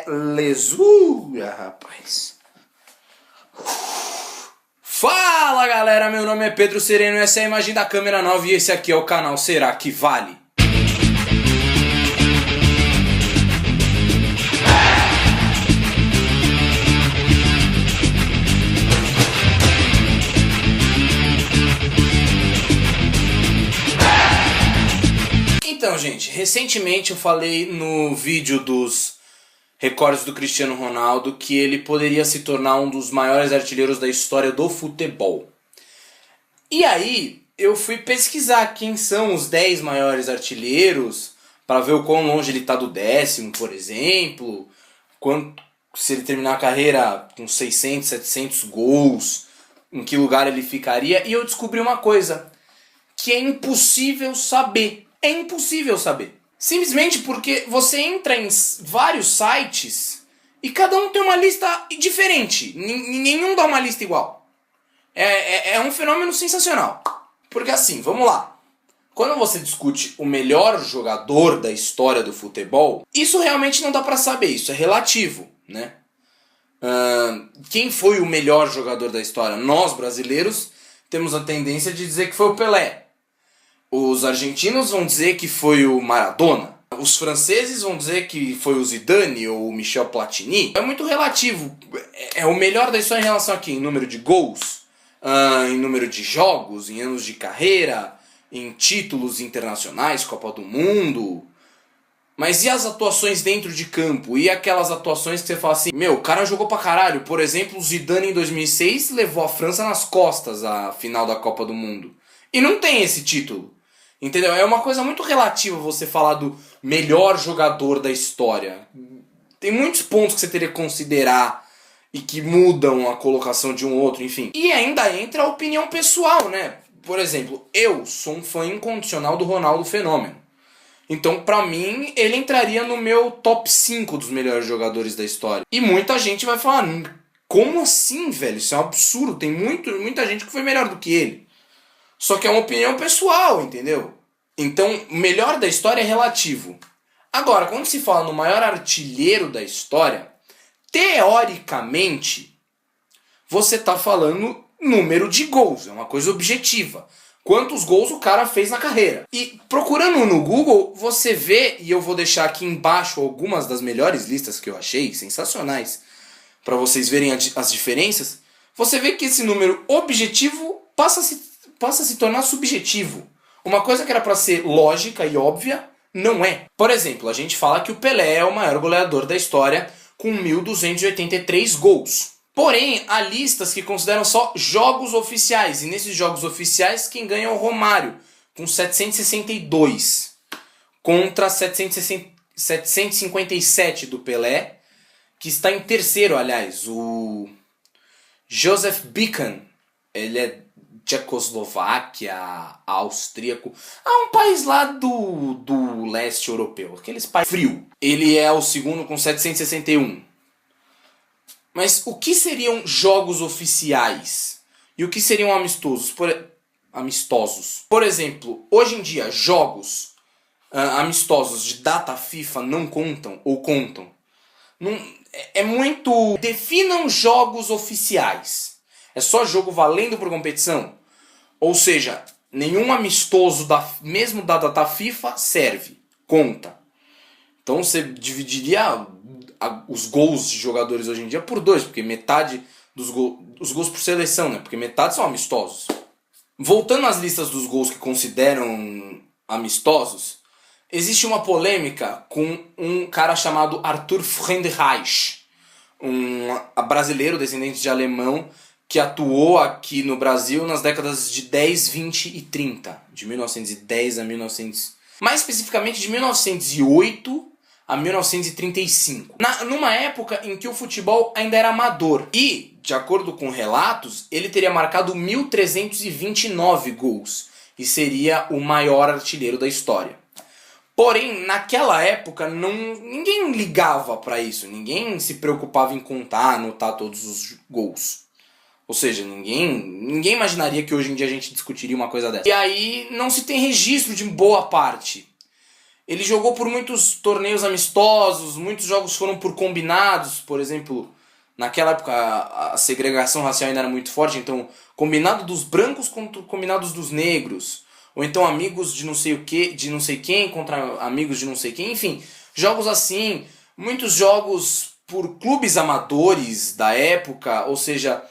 Lesura, rapaz. Fala, galera, meu nome é Pedro Sereno, essa é a imagem da câmera nova e esse aqui é o canal Será Que Vale? Então, gente, recentemente eu falei no vídeo dos recordes do Cristiano Ronaldo que ele poderia se tornar um dos maiores artilheiros da história do futebol. E aí eu fui pesquisar quem são os 10 maiores artilheiros para ver o quão longe ele está do 10º, por exemplo, se ele terminar a carreira com 600, 700 gols, em que lugar ele ficaria, e eu descobri uma coisa que é impossível saber. É impossível saber. Simplesmente porque você entra em vários sites e cada um tem uma lista diferente. Nenhum dá uma lista igual. É um fenômeno sensacional. Porque assim, vamos lá. Quando você discute o melhor jogador da história do futebol, isso realmente não dá pra saber. Isso é relativo, né? Quem foi o melhor jogador da história? Nós, brasileiros, temos a tendência de dizer que foi o Pelé. Os argentinos vão dizer que foi o Maradona. Os franceses vão dizer que foi o Zidane ou o Michel Platini. É muito relativo. É o melhor da história em relação a quê? Em número de gols, em número de jogos, em anos de carreira, em títulos internacionais, Copa do Mundo. Mas e as atuações dentro de campo? E aquelas atuações que você fala assim, meu, o cara jogou pra caralho. Por exemplo, o Zidane em 2006 levou a França nas costas à final da Copa do Mundo. E não tem esse título. Entendeu? É uma coisa muito relativa você falar do melhor jogador da história. Tem muitos pontos que você teria que considerar e que mudam a colocação de um outro, enfim. E ainda entra a opinião pessoal, né? Por exemplo, eu sou um fã incondicional do Ronaldo Fenômeno. Então, pra mim, ele entraria no meu top 5 dos melhores jogadores da história. E muita gente vai falar, como assim, velho? Isso é um absurdo. Tem muita gente que foi melhor do que ele. Só que é uma opinião pessoal, entendeu? Então, o melhor da história é relativo. Agora, quando se fala no maior artilheiro da história, teoricamente, você está falando número de gols. É uma coisa objetiva. Quantos gols o cara fez na carreira. E procurando no Google, você vê, e eu vou deixar aqui embaixo algumas das melhores listas que eu achei, sensacionais, para vocês verem as diferenças, você vê que esse número objetivo passa a se tornar subjetivo. Uma coisa que era para ser lógica e óbvia, não é. Por exemplo, a gente fala que o Pelé é o maior goleador da história com 1.283 gols. Porém, há listas que consideram só jogos oficiais. E nesses jogos oficiais, quem ganha é o Romário, com 762. Contra 757 do Pelé, que está em terceiro, aliás. O Joseph Bican, ele é Tchecoslováquia, austríaco, um país lá do leste europeu, aqueles países frio. Ele é o segundo com 761. Mas o que seriam jogos oficiais? E o que seriam amistosos? Por exemplo, hoje em dia, jogos amistosos de data FIFA não contam ou contam? É muito... Definam jogos oficiais. É só jogo valendo por competição? Ou seja, nenhum amistoso mesmo da data FIFA serve, conta. Então você dividiria os gols de jogadores hoje em dia por 2, porque metade dos gols por seleção, né? Porque metade são amistosos. Voltando às listas dos gols que consideram amistosos, existe uma polêmica com um cara chamado Arthur Friedrich, um brasileiro descendente de alemão, que atuou aqui no Brasil nas décadas de 10, 20 e 30. De 1910 a 1900... Mais especificamente de 1908 a 1935. Numa época em que o futebol ainda era amador. E, de acordo com relatos, ele teria marcado 1.329 gols. E seria o maior artilheiro da história. Porém, naquela época, ninguém ligava para isso. Ninguém se preocupava em contar, anotar todos os gols. Ou seja, ninguém imaginaria que hoje em dia a gente discutiria uma coisa dessa. E aí não se tem registro de boa parte. Ele jogou por muitos torneios amistosos, muitos jogos foram por combinados, por exemplo, naquela época a segregação racial ainda era muito forte, então combinado dos brancos contra combinados dos negros, ou então amigos de não sei o que, de não sei quem contra amigos de não sei quem, enfim, jogos assim, muitos jogos por clubes amadores da época, ou seja,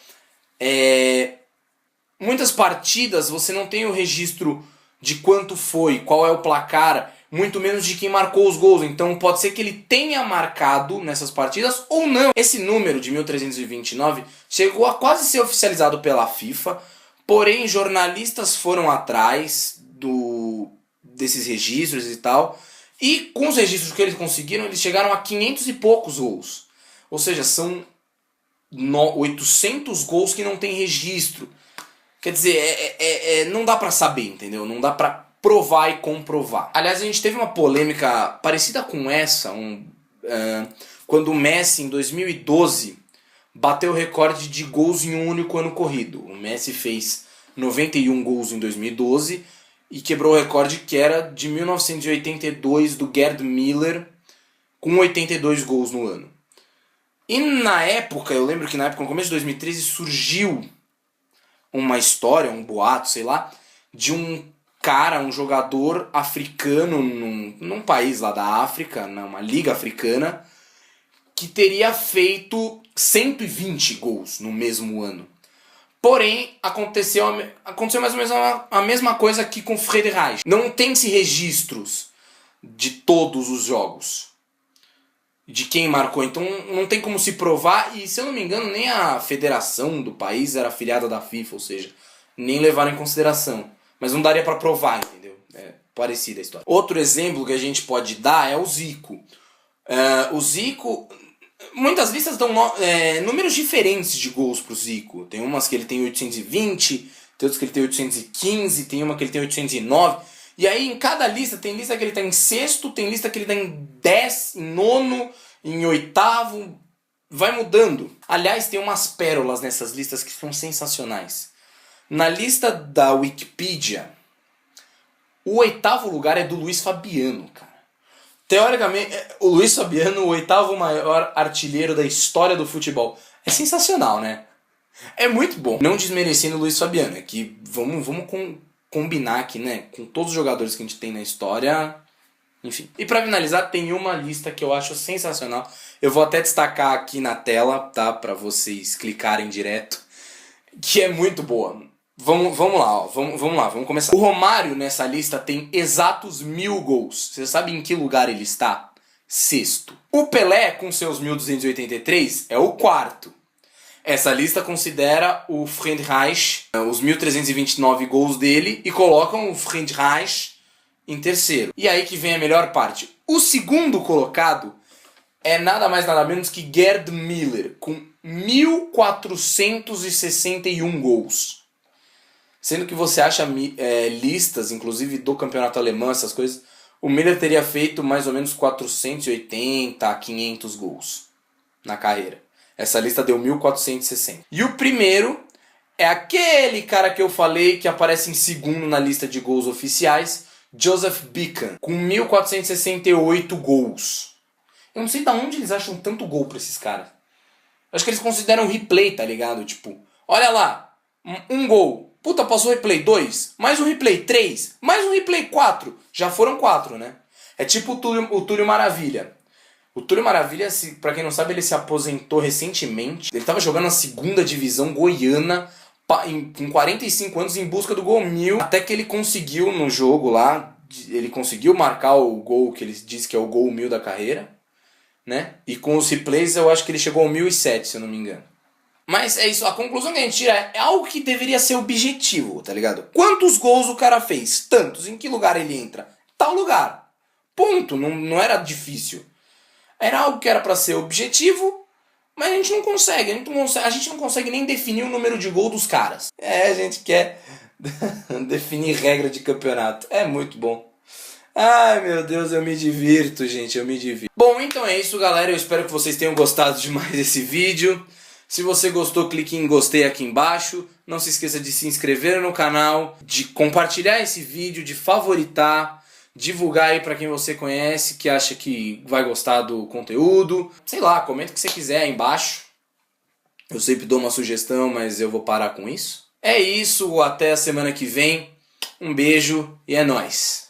muitas partidas você não tem o registro de quanto foi, qual é o placar, muito menos de quem marcou os gols. Então pode ser que ele tenha marcado nessas partidas ou não. Esse número de 1329 chegou a quase ser oficializado pela FIFA, porém jornalistas foram atrás desses registros e tal, e com os registros que eles conseguiram, eles chegaram a 500 e poucos gols. Ou seja, são 800 gols que não tem registro. Quer dizer, não dá pra saber, entendeu? Não dá pra provar e comprovar. Aliás, a gente teve uma polêmica parecida com essa, quando o Messi, em 2012, bateu o recorde de gols em um único ano corrido. O Messi fez 91 gols em 2012 e quebrou o recorde que era de 1982 do Gerd Müller, com 82 gols no ano. E na época, eu lembro que no começo de 2013, surgiu uma história, um boato, sei lá, de um jogador africano num país lá da África, numa liga africana, que teria feito 120 gols no mesmo ano. Porém, aconteceu mais ou menos a mesma coisa que com o Fred Reich. Não tem-se registros de todos os jogos, de quem marcou, então não tem como se provar, e se eu não me engano nem a federação do país era afiliada da FIFA, ou seja, nem levaram em consideração, mas não daria para provar, entendeu? É parecida a história. Outro exemplo que a gente pode dar é o Zico. O Zico, muitas listas dão números diferentes de gols pro Zico, tem umas que ele tem 820, tem outras que ele tem 815, tem uma que ele tem 809, e aí em cada lista, tem lista que ele está em sexto, tem lista que ele está em 10, em nono, em oitavo, vai mudando. Aliás, tem umas pérolas nessas listas que são sensacionais. Na lista da Wikipedia, o 8º lugar é do Luiz Fabiano, cara. Teoricamente, o Luiz Fabiano, o 8º maior artilheiro da história do futebol. É sensacional, né? É muito bom. Não desmerecendo o Luiz Fabiano, é que vamos combinar aqui, né, com todos os jogadores que a gente tem na história, enfim. E pra finalizar, tem uma lista que eu acho sensacional. Eu vou até destacar aqui na tela, tá, pra vocês clicarem direto, que é muito boa. Vamos lá, ó. Vamos começar. O Romário nessa lista tem exatos 1000 gols. Você sabe em que lugar ele está? Sexto. O Pelé, com seus 1283, é o quarto. Essa lista considera o Fred Reich, os 1329 gols dele, e colocam o Fred Reich em terceiro. E aí que vem a melhor parte. O segundo colocado é nada mais nada menos que Gerd Müller, com 1461 gols. Sendo que você acha listas, inclusive do campeonato alemão, essas coisas, o Müller teria feito mais ou menos 480 a 500 gols na carreira. Essa lista deu 1460. E o primeiro é aquele cara que eu falei que aparece em segundo na lista de gols oficiais, Joseph Bican, com 1468 gols. Eu não sei de onde eles acham tanto gol pra esses caras. Acho que eles consideram replay, tá ligado? Tipo, olha lá, um gol. Puta, passou o replay 2, mais um replay 3, mais um replay 4. Já foram 4, né? É tipo o Túlio Maravilha. O Túlio Maravilha, pra quem não sabe, ele se aposentou recentemente. Ele tava jogando na 2ª divisão goiana com 45 anos em busca do gol 1000. Até que ele conseguiu no jogo lá, ele conseguiu marcar o gol que ele disse que é o gol 1000 da carreira, né? E com os replays eu acho que ele chegou ao 1007, se eu não me engano. Mas é isso, a conclusão que a gente tira é algo que deveria ser objetivo, tá ligado? Quantos gols o cara fez? Tantos. Em que lugar ele entra? Tal lugar. Ponto. Não era difícil. Era algo que era pra ser objetivo, mas a gente não consegue. A gente não consegue nem definir o número de gol dos caras. A gente quer definir regra de campeonato. É muito bom. Ai, meu Deus, eu me divirto, gente. Eu me divirto. Bom, então é isso, galera. Eu espero que vocês tenham gostado demais desse vídeo. Se você gostou, clique em gostei aqui embaixo. Não se esqueça de se inscrever no canal, de compartilhar esse vídeo, de favoritar, divulgar aí pra quem você conhece, que acha que vai gostar do conteúdo. Sei lá, comenta o que você quiser aí embaixo. Eu sempre dou uma sugestão, mas eu vou parar com isso. É isso, até a semana que vem. Um beijo e é nóis!